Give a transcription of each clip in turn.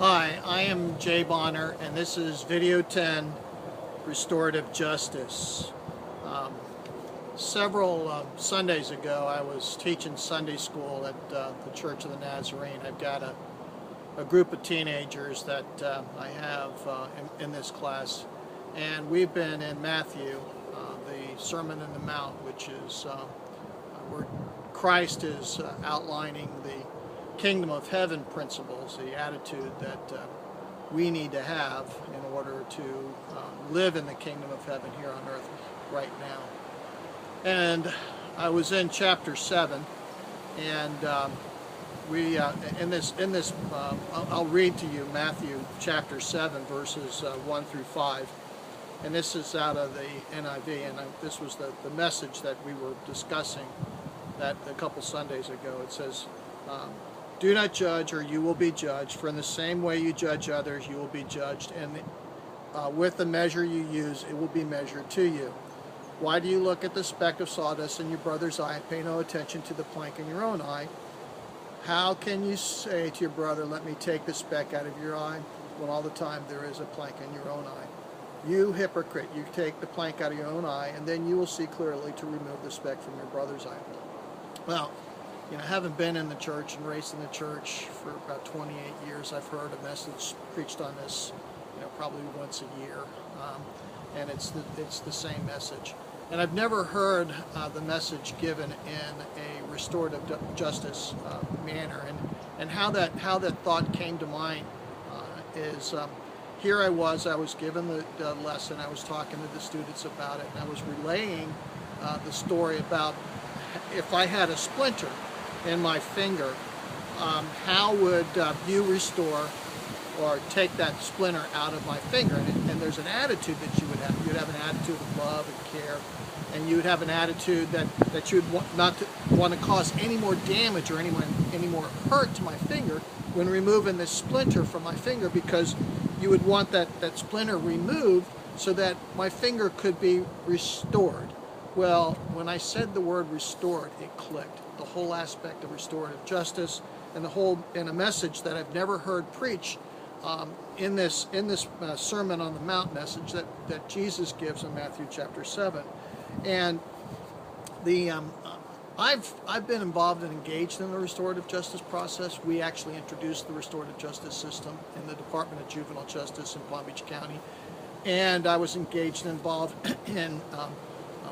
Hi, I am Jay Bonner, and this is Video 10, Restorative Justice. Um, Several Sundays ago, I was teaching Sunday school at the Church of the Nazarene. I've got a group of teenagers that I have in this class, and we've been in Matthew, the Sermon on the Mount, which is where Christ is outlining the kingdom of heaven principles, the attitude that we need to have in order to live in the kingdom of heaven here on earth right now. And I was in chapter 7, and we I'll read to you Matthew chapter 7 verses 1 through 5, and this is out of the NIV, and this was the message that we were discussing that a couple Sundays ago. It says, do not judge, or you will be judged, for in the same way you judge others, you will be judged, and with the measure you use, it will be measured to you. Why do you look at the speck of sawdust in your brother's eye and pay no attention to the plank in your own eye? How can you say to your brother, let me take the speck out of your eye, when all the time there is a plank in your own eye? You hypocrite, you take the plank out of your own eye, and then you will see clearly to remove the speck from your brother's eye. Well, having been in the church and raised in the church for about 28 years, I've heard a message preached on this, probably once a year, and it's the same message. And I've never heard the message given in a restorative justice manner. And how that thought came to mind is here I was given the lesson. I was talking to the students about it, and I was relaying the story about if I had a splinter in my finger, how would you restore or take that splinter out of my finger? And there's an attitude that you would have. You'd have an attitude of love and care, and you would have an attitude that you would not want to cause any more damage or any more hurt to my finger when removing this splinter from my finger, because you would want that splinter removed so that my finger could be restored. Well, when I said the word restored, it clicked. The whole aspect of restorative justice, and a message that I've never heard preached in this Sermon on the Mount message that Jesus gives in Matthew chapter 7. And I've been involved and engaged in the restorative justice process. We actually introduced the restorative justice system in the Department of Juvenile Justice in Palm Beach County, and I was engaged and involved in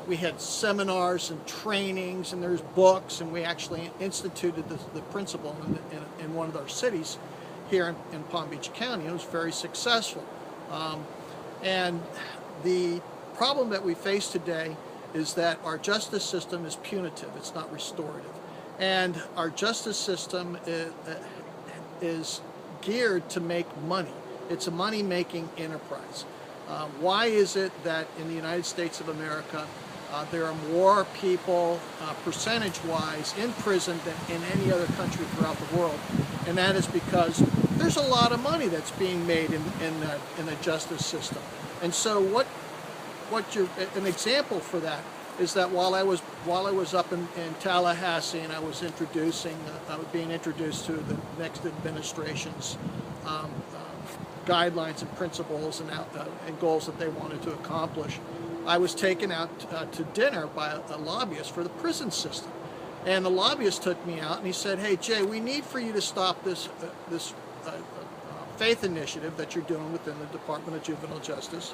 we had seminars and trainings, and there's books, and we actually instituted the principle in one of our cities here in Palm Beach County. It was very successful. And the problem that we face today is that our justice system is punitive. It's not restorative. And our justice system is geared to make money. It's a money-making enterprise. Why is it that in the United States of America there are more people percentage-wise in prison than in any other country throughout the world? And that is because there's a lot of money that's being made in the justice system. And so an example for that is that while I was up in Tallahassee, and I was being introduced to the next administration's guidelines and principles and goals that they wanted to accomplish, I was taken out to dinner by a lobbyist for the prison system. And the lobbyist took me out and he said, hey, Jay, we need for you to stop this faith initiative that you're doing within the Department of Juvenile Justice.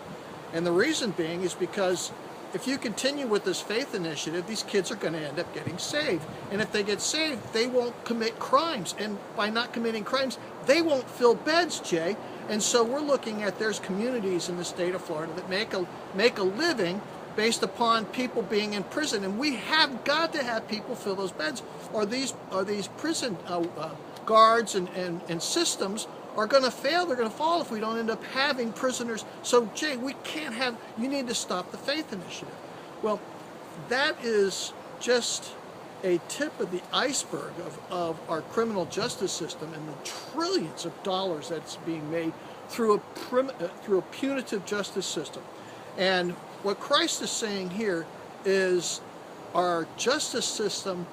And the reason being is because if you continue with this faith initiative, these kids are going to end up getting saved. And if they get saved, they won't commit crimes. And by not committing crimes, they won't fill beds, Jay. And so we're looking at there's communities in the state of Florida that make a living based upon people being in prison, and we have got to have people fill those beds, or these prison guards and systems are going to fail. They're going to fall if we don't end up having prisoners. So, Jay, we can't have. You need to stop the faith initiative. Well, that is just a tip of the iceberg of our criminal justice system and the trillions of dollars that's being made through a punitive justice system. And what Christ is saying here is our justice system,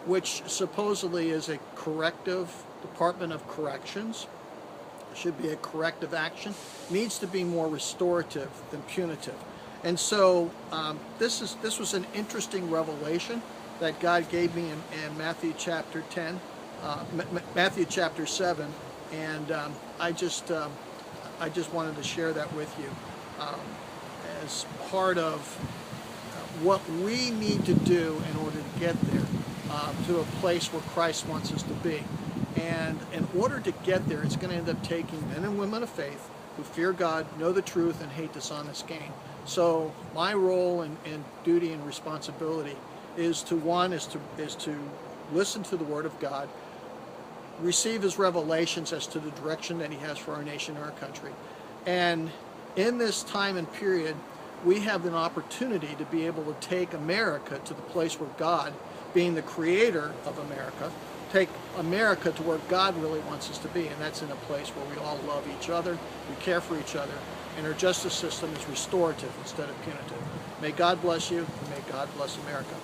which supposedly is a corrective department of corrections, should be a corrective action, needs to be more restorative than punitive. And so this was an interesting revelation that God gave me in Matthew chapter 10, Matthew chapter 7, and I just wanted to share that with you as part of what we need to do in order to get there to a place where Christ wants us to be. And in order to get there, it's going to end up taking men and women of faith who fear God, know the truth, and hate dishonest gain. So my role and duty and responsibility is to listen to the Word of God, receive His revelations as to the direction that He has for our nation and our country. And in this time and period, we have an opportunity to be able to take America to the place where God, being the creator of America, take America to where God really wants us to be, and that's in a place where we all love each other, we care for each other, and our justice system is restorative instead of punitive. May God bless you, and may God bless America.